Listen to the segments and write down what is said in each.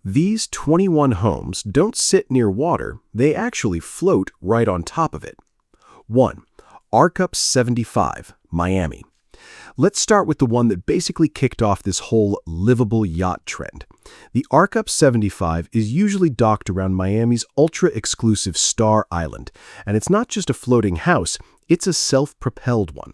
These 21 homes don't sit near water, they actually float right on top of it. 1. Arcup 75, Miami. Let's start with the one that basically kicked off this whole livable yacht trend. The Arcup 75 is usually docked around Miami's ultra-exclusive Star Island, and it's not just a floating house, it's a self-propelled one.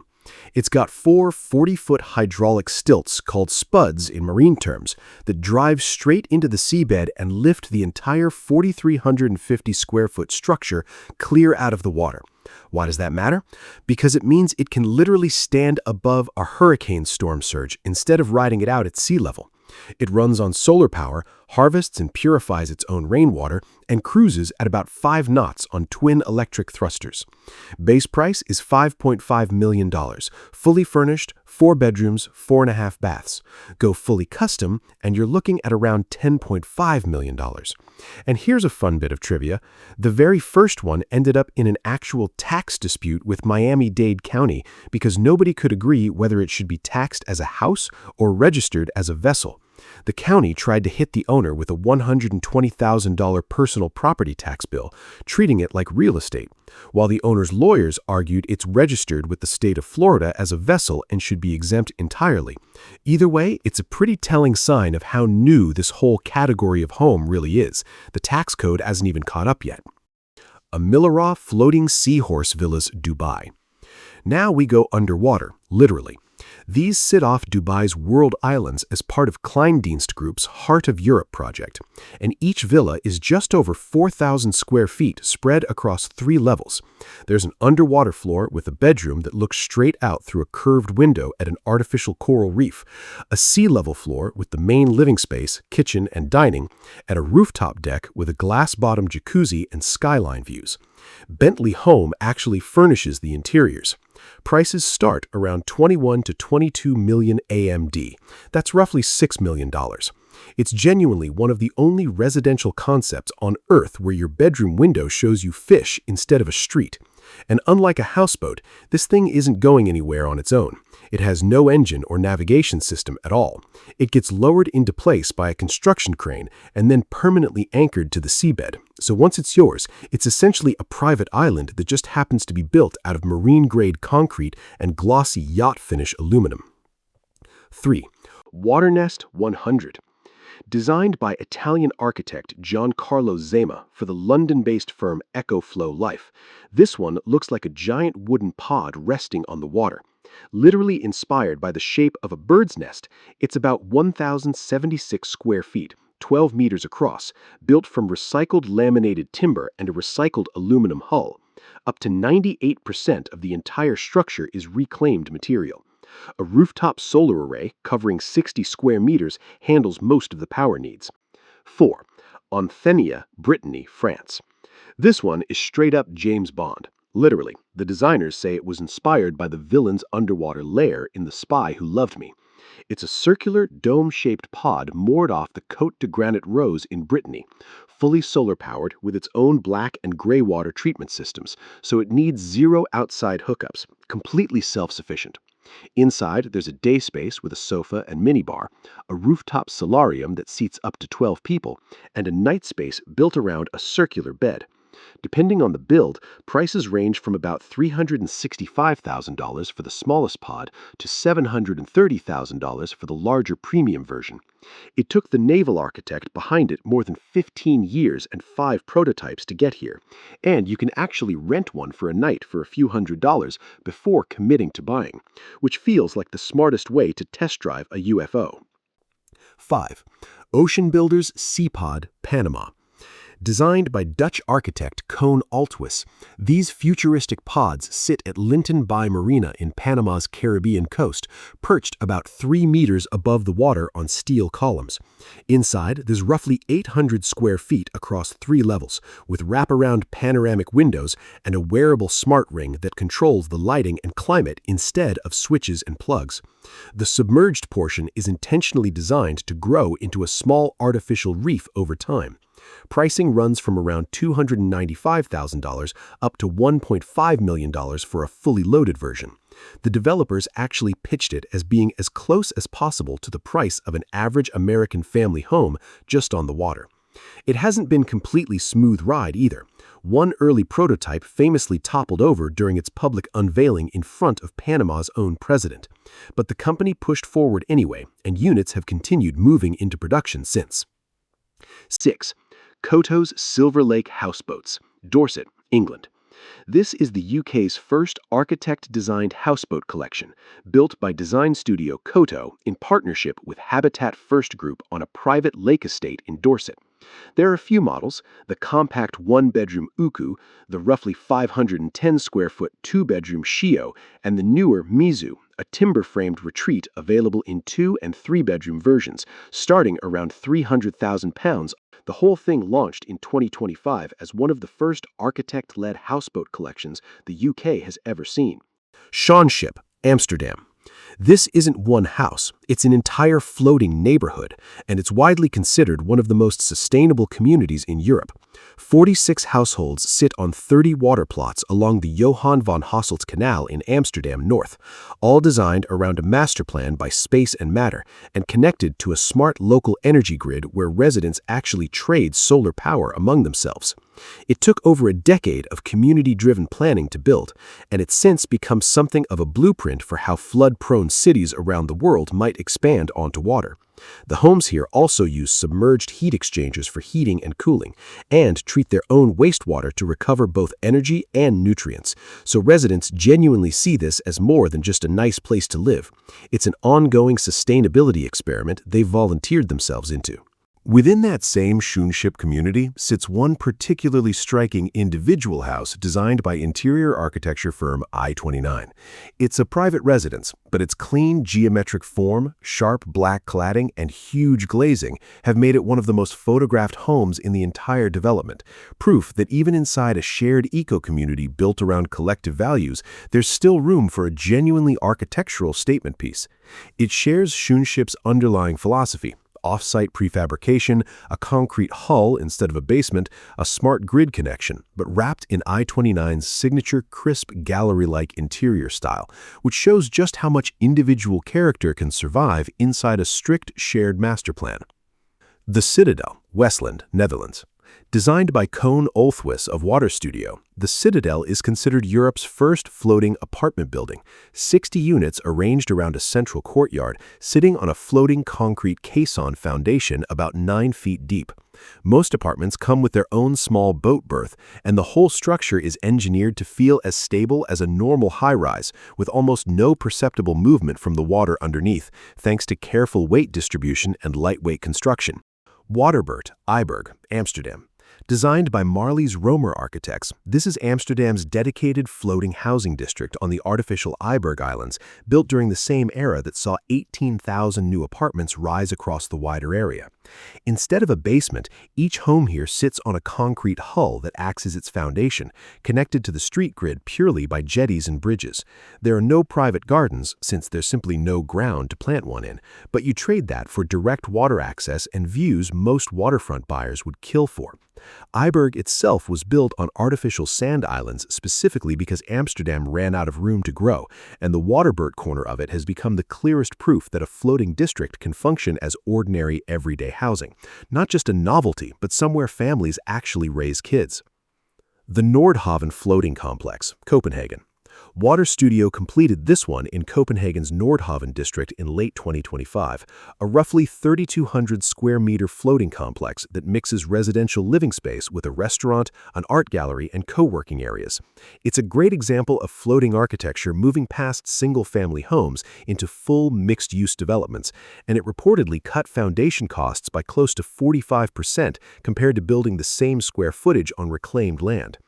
It's got four 40-foot hydraulic stilts, called spuds in marine terms, that drive straight into the seabed and lift the entire 4,350 square foot structure clear out of the water. Why does that matter? Because it means it can literally stand above a hurricane storm surge instead of riding it out at sea level. It runs on solar power, harvests and purifies its own rainwater, and cruises at about 5 knots on twin electric thrusters. Base price is $5.5 million, fully furnished, 4 bedrooms, 4.5 baths. Go fully custom, and you're looking at around $10.5 million. And here's a fun bit of trivia. The very first one ended up in an actual tax dispute with Miami-Dade County because nobody could agree whether it should be taxed as a house or registered as a vessel. The county tried to hit the owner with a $120,000 personal property tax bill, treating it like real estate, while the owner's lawyers argued it's registered with the state of Florida as a vessel and should be exempt entirely. Either way, it's a pretty telling sign of how new this whole category of home really is. The tax code hasn't even caught up yet. Amilarah Floating Seahorse Villas, Dubai. Now we go underwater, literally. These sit off Dubai's World Islands as part of Kleindienst Group's Heart of Europe project, and each villa is just over 4,000 square feet spread across 3 levels. There's an underwater floor with a bedroom that looks straight out through a curved window at an artificial coral reef, a sea-level floor with the main living space, kitchen, and dining, and a rooftop deck with a glass-bottom jacuzzi and skyline views. Bentley Home actually furnishes the interiors. Prices start around 21 to 22 million AMD. That's roughly $6 million. It's genuinely one of the only residential concepts on Earth where your bedroom window shows you fish instead of a street. And unlike a houseboat, this thing isn't going anywhere on its own. It has no engine or navigation system at all. It gets lowered into place by a construction crane and then permanently anchored to the seabed. So once it's yours, it's essentially a private island that just happens to be built out of marine-grade concrete and glossy yacht finish aluminum. 3. Waternest 100. Designed by Italian architect Giancarlo Zema for the London-based firm EcoFlow Life, this one looks like a giant wooden pod resting on the water. Literally inspired by the shape of a bird's nest, it's about 1,076 square feet, 12 meters across, built from recycled laminated timber and a recycled aluminum hull. Up to 98% of the entire structure is reclaimed material. A rooftop solar array covering 60 square meters handles most of the power needs. 4. Onthenia, Brittany, France. This one is straight up James Bond. Literally, the designers say it was inspired by the villain's underwater lair in The Spy Who Loved Me. It's a circular, dome-shaped pod moored off the Côte de Granit Rose in Brittany, fully solar-powered with its own black and gray water treatment systems, so it needs 0 outside hookups, completely self-sufficient. Inside, there's a day space with a sofa and minibar, a rooftop solarium that seats up to 12 people, and a night space built around a circular bed. Depending on the build, prices range from about $365,000 for the smallest pod to $730,000 for the larger premium version. It took the naval architect behind it more than 15 years and 5 prototypes to get here, and you can actually rent one for a night for a few $100s before committing to buying, which feels like the smartest way to test drive a UFO. 5. Ocean Builders Seapod, Panama. Designed by Dutch architect Koen Altwis, these futuristic pods sit at Linton Bay Marina in Panama's Caribbean coast, perched about 3 meters above the water on steel columns. Inside, there's roughly 800 square feet across 3 levels, with wraparound panoramic windows and a wearable smart ring that controls the lighting and climate instead of switches and plugs. The submerged portion is intentionally designed to grow into a small artificial reef over time. Pricing runs from around $295,000 up to $1.5 million for a fully loaded version. The developers actually pitched it as being as close as possible to the price of an average American family home just on the water. It hasn't been a completely smooth ride either. One early prototype famously toppled over during its public unveiling in front of Panama's own president. But the company pushed forward anyway, and units have continued moving into production since. 6. Koto's Silver Lake Houseboats, Dorset, England. This is the UK's first architect-designed houseboat collection, built by design studio Koto in partnership with Habitat First Group on a private lake estate in Dorset. There are a few models: the compact one-bedroom Uku, the roughly 510-square-foot two-bedroom Shio, and the newer Mizu, a timber-framed retreat available in 2- and 3-bedroom versions, starting around £300,000. The whole thing launched in 2025 as one of the first architect-led houseboat collections the UK has ever seen. Ship, Amsterdam. This isn't one house, it's an entire floating neighborhood, and it's widely considered one of the most sustainable communities in Europe. 46 households sit on 30 water plots along the Johan van Hasselt Canal in Amsterdam North, all designed around a master plan by Space and Matter and connected to a smart local energy grid where residents actually trade solar power among themselves. It took over a decade of community-driven planning to build, and it's since become something of a blueprint for how flood-prone cities around the world might expand onto water. The homes here also use submerged heat exchangers for heating and cooling, and treat their own wastewater to recover both energy and nutrients, so residents genuinely see this as more than just a nice place to live. It's an ongoing sustainability experiment they've volunteered themselves into. Within that same Schoonship community sits one particularly striking individual house designed by interior architecture firm I-29. It's a private residence, but its clean geometric form, sharp black cladding, and huge glazing have made it one of the most photographed homes in the entire development, proof that even inside a shared eco-community built around collective values, there's still room for a genuinely architectural statement piece. It shares Schoonship's underlying philosophy: off-site prefabrication, a concrete hull instead of a basement, a smart grid connection, but wrapped in I-29's signature crisp gallery-like interior style, which shows just how much individual character can survive inside a strict shared master plan. The Citadel, Westland, Netherlands. Designed by Koen Olthwis of Water Studio, the Citadel is considered Europe's first floating apartment building, 60 units arranged around a central courtyard, sitting on a floating concrete caisson foundation about 9 feet deep. Most apartments come with their own small boat berth, and the whole structure is engineered to feel as stable as a normal high-rise, with almost no perceptible movement from the water underneath, thanks to careful weight distribution and lightweight construction. Waterfront, Eiburg, Amsterdam. Designed by Marlies Romer Architects, this is Amsterdam's dedicated floating housing district on the artificial Eiburg Islands, built during the same era that saw 18,000 new apartments rise across the wider area. Instead of a basement, each home here sits on a concrete hull that acts as its foundation, connected to the street grid purely by jetties and bridges. There are no private gardens, since there's simply no ground to plant one in, but you trade that for direct water access and views most waterfront buyers would kill for. Eiburg itself was built on artificial sand islands specifically because Amsterdam ran out of room to grow, and the Waterfront corner of it has become the clearest proof that a floating district can function as ordinary, everyday housing, not just a novelty, but somewhere families actually raise kids. The Nordhavn Floating Complex, Copenhagen. Water Studio completed this one in Copenhagen's Nordhavn district in late 2025, a roughly 3,200 square meter floating complex that mixes residential living space with a restaurant, an art gallery, and co-working areas. It's a great example of floating architecture moving past single-family homes into full mixed-use developments, and it reportedly cut foundation costs by close to 45% compared to building the same square footage on reclaimed land.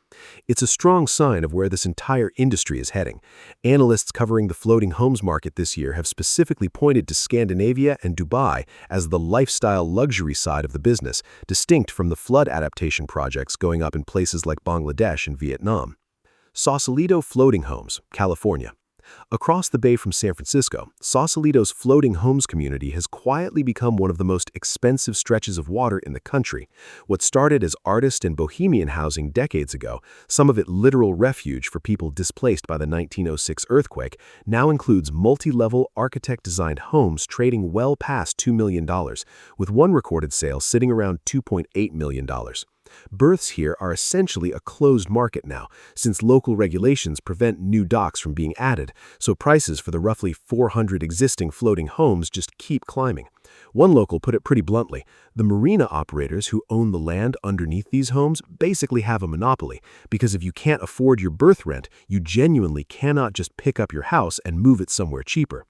It's a strong sign of where this entire industry is heading. Analysts covering the floating homes market this year have specifically pointed to Scandinavia and Dubai as the lifestyle luxury side of the business, distinct from the flood adaptation projects going up in places like Bangladesh and Vietnam. Sausalito Floating Homes, California. Across the bay from San Francisco, Sausalito's floating homes community has quietly become one of the most expensive stretches of water in the country. What started as artist and bohemian housing decades ago, some of it literal refuge for people displaced by the 1906 earthquake, now includes multi-level architect-designed homes trading well past $2 million, with one recorded sale sitting around $2.8 million. Berths here are essentially a closed market now, since local regulations prevent new docks from being added, so prices for the roughly 400 existing floating homes just keep climbing. One local put it pretty bluntly: the marina operators who own the land underneath these homes basically have a monopoly, because if you can't afford your berth rent, you genuinely cannot just pick up your house and move it somewhere cheaper.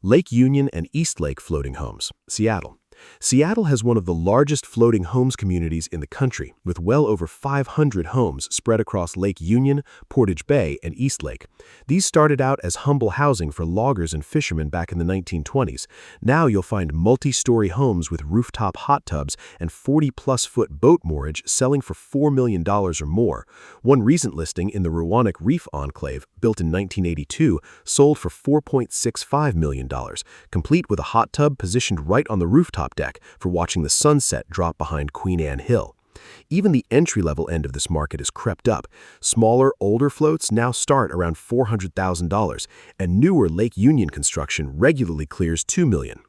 Lake Union and East Lake floating homes, Seattle. Seattle has one of the largest floating homes communities in the country, with well over 500 homes spread across Lake Union, Portage Bay, and East Lake. These started out as humble housing for loggers and fishermen back in the 1920s. Now you'll find multi-story homes with rooftop hot tubs and 40-plus-foot boat moorage selling for $4 million or more. One recent listing in the Roanoke Reef Enclave, built in 1982, sold for $4.65 million, complete with a hot tub positioned right on the rooftop deck for watching the sunset drop behind Queen Anne Hill. Even the entry-level end of this market has crept up. Smaller, older floats now start around $400,000, and newer Lake Union construction regularly clears $2 million.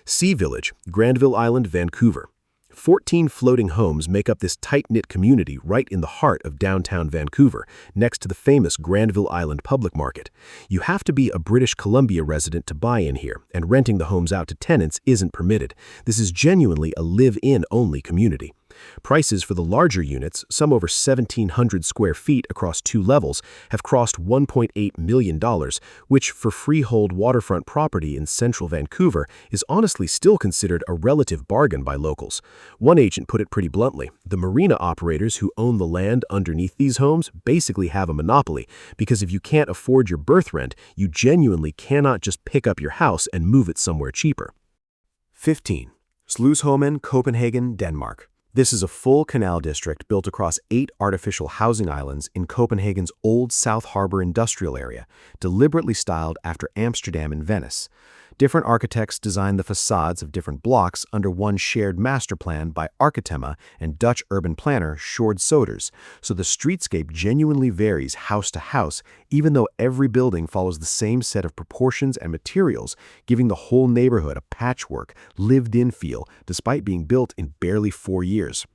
Sea Village, Granville Island, Vancouver. 14 floating homes make up this tight-knit community right in the heart of downtown Vancouver, next to the famous Granville Island public market. You have to be a British Columbia resident to buy in here, and renting the homes out to tenants isn't permitted. This is genuinely a live-in only community. Prices for the larger units, some over 1,700 square feet across 2 levels, have crossed $1.8 million, which for freehold waterfront property in central Vancouver is honestly still considered a relative bargain by locals. One agent put it pretty bluntly: the marina operators who own the land underneath these homes basically have a monopoly, because if you can't afford your berth rent, you genuinely cannot just pick up your house and move it somewhere cheaper. 15. Sluisholmen, Copenhagen, Denmark. This is a full canal district built across 8 artificial housing islands in Copenhagen's old South Harbor industrial area, deliberately styled after Amsterdam and Venice. Different architects designed the facades of different blocks under one shared master plan by Architema and Dutch urban planner Sjoerd Soders, so the streetscape genuinely varies house to house, even though every building follows the same set of proportions and materials, giving the whole neighborhood a patchwork, lived-in feel, despite being built in barely 4 years.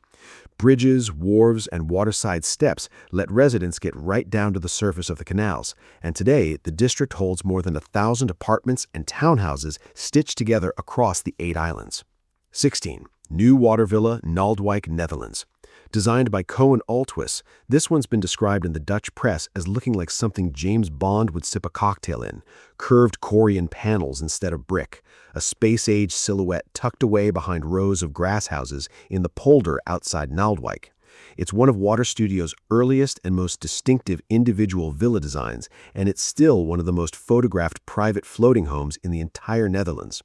Bridges, wharves, and waterside steps let residents get right down to the surface of the canals, and today the district holds more than 1,000 apartments and townhouses stitched together across the 8 islands. 16. New Water Villa, Naaldwijk, Netherlands. Designed by Cohen Altwis, this one's been described in the Dutch press as looking like something James Bond would sip a cocktail in: curved Corian panels instead of brick, a space-age silhouette tucked away behind rows of grass houses in the polder outside Naaldwijk. It's one of Water Studio's earliest and most distinctive individual villa designs, and it's still one of the most photographed private floating homes in the entire Netherlands.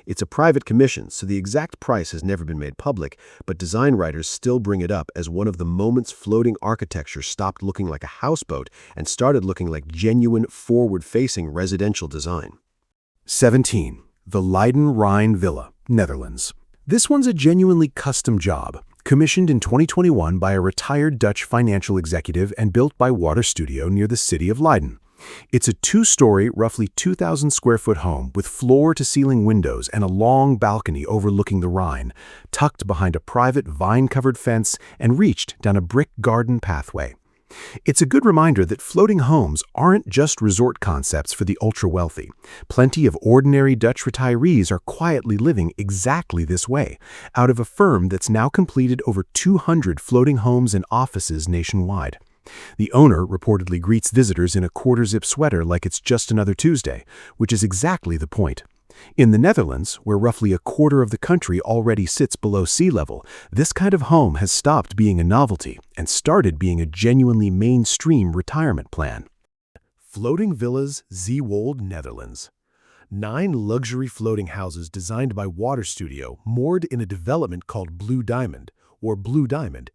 It's a private commission, so the exact price has never been made public, but design writers still bring it up as one of the moments floating architecture stopped looking like a houseboat and started looking like genuine, forward-facing residential design. 17. The Leiden Rhine Villa, Netherlands. This one's a genuinely custom job, commissioned in 2021 by a retired Dutch financial executive and built by Water Studio near the city of Leiden. It's a 2-story, roughly 2,000-square-foot home with floor-to-ceiling windows and a long balcony overlooking the Rhine, tucked behind a private vine-covered fence and reached down a brick garden pathway. It's a good reminder that floating homes aren't just resort concepts for the ultra-wealthy. Plenty of ordinary Dutch retirees are quietly living exactly this way, out of a firm that's now completed over 200 floating homes and offices nationwide. The owner reportedly greets visitors in a quarter-zip sweater like it's just another Tuesday, which is exactly the point. In the Netherlands, where roughly a quarter of the country already sits below sea level, this kind of home has stopped being a novelty and started being a genuinely mainstream retirement plan. Floating Villas, Zeewold, Netherlands. 9 luxury floating houses designed by Water Studio, moored in a development called Blue Diamond, or Blue Diamond.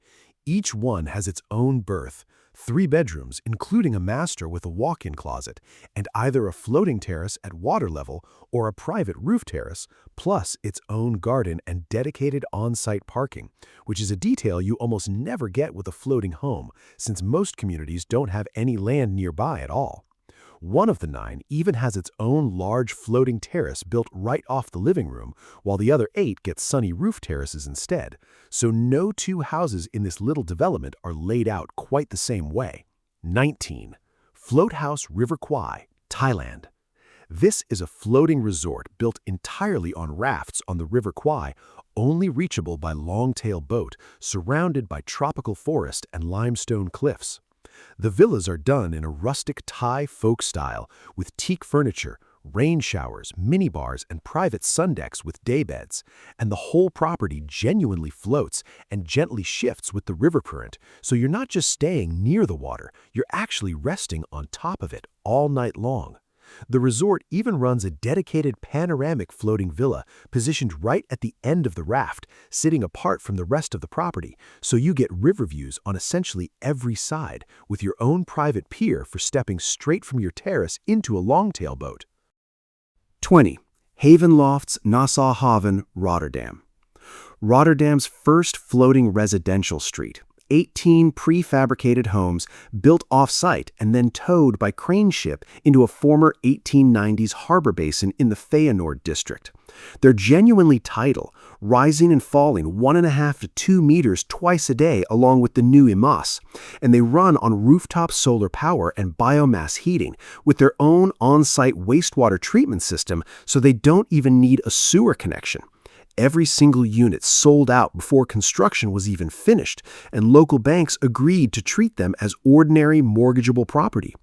Each one has its own berth, 3 bedrooms, including a master with a walk-in closet, and either a floating terrace at water level or a private roof terrace, plus its own garden and dedicated on-site parking, which is a detail you almost never get with a floating home, since most communities don't have any land nearby at all. One of the 9 even has its own large floating terrace built right off the living room, while the other 8 get sunny roof terraces instead. So no 2 houses in this little development are laid out quite the same way. 19. Float House River Kwai, Thailand. This is a floating resort built entirely on rafts on the River Kwai, only reachable by longtail boat, surrounded by tropical forest and limestone cliffs. The villas are done in a rustic Thai folk style, with teak furniture, rain showers, minibars, and private sundecks with daybeds, and the whole property genuinely floats and gently shifts with the river current, so you're not just staying near the water, you're actually resting on top of it all night long. The resort even runs a dedicated panoramic floating villa positioned right at the end of the raft, sitting apart from the rest of the property, so you get river views on essentially every side, with your own private pier for stepping straight from your terrace into a longtail boat. 20. Haven Lofts, Nassau Haven, Rotterdam. Rotterdam's first floating residential street. 18 prefabricated homes built off-site and then towed by crane ship into a former 1890s harbor basin in the Feyenoord district. They're genuinely tidal, rising and falling 1.5 to 2 meters twice a day along with the new Imas, and they run on rooftop solar power and biomass heating with their own on-site wastewater treatment system, so they don't even need a sewer connection. Every single unit sold out before construction was even finished, and local banks agreed to treat them as ordinary mortgageable property.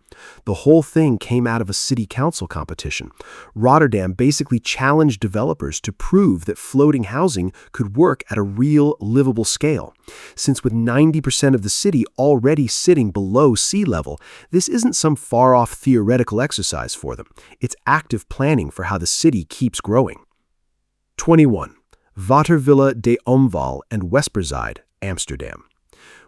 The whole thing came out of a city council competition. Rotterdam basically challenged developers to prove that floating housing could work at a real, livable scale. Since with 90% of the city already sitting below sea level, this isn't some far-off theoretical exercise for them. It's active planning for how the city keeps growing. 21. Watervilla de Omval and Westbezide, Amsterdam.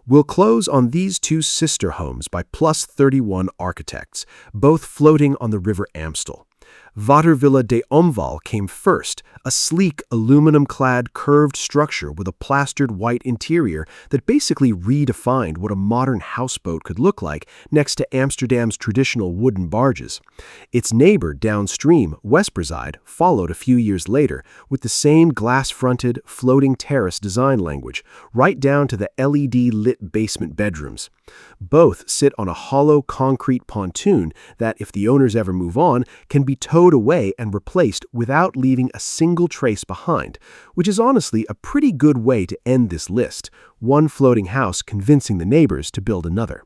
We'll close on these 2 sister homes by Plus 31 Architects, both floating on the River Amstel. Watervilla de Omval came first, a sleek, aluminum-clad, curved structure with a plastered white interior that basically redefined what a modern houseboat could look like next to Amsterdam's traditional wooden barges. Its neighbor downstream, Westbezide, followed a few years later with the same glass-fronted, floating terrace design language, right down to the LED-lit basement bedrooms. Both sit on a hollow concrete pontoon that, if the owners ever move on, can be towed away and replaced without leaving a single trace behind, which is honestly a pretty good way to end this list, one floating house convincing the neighbors to build another.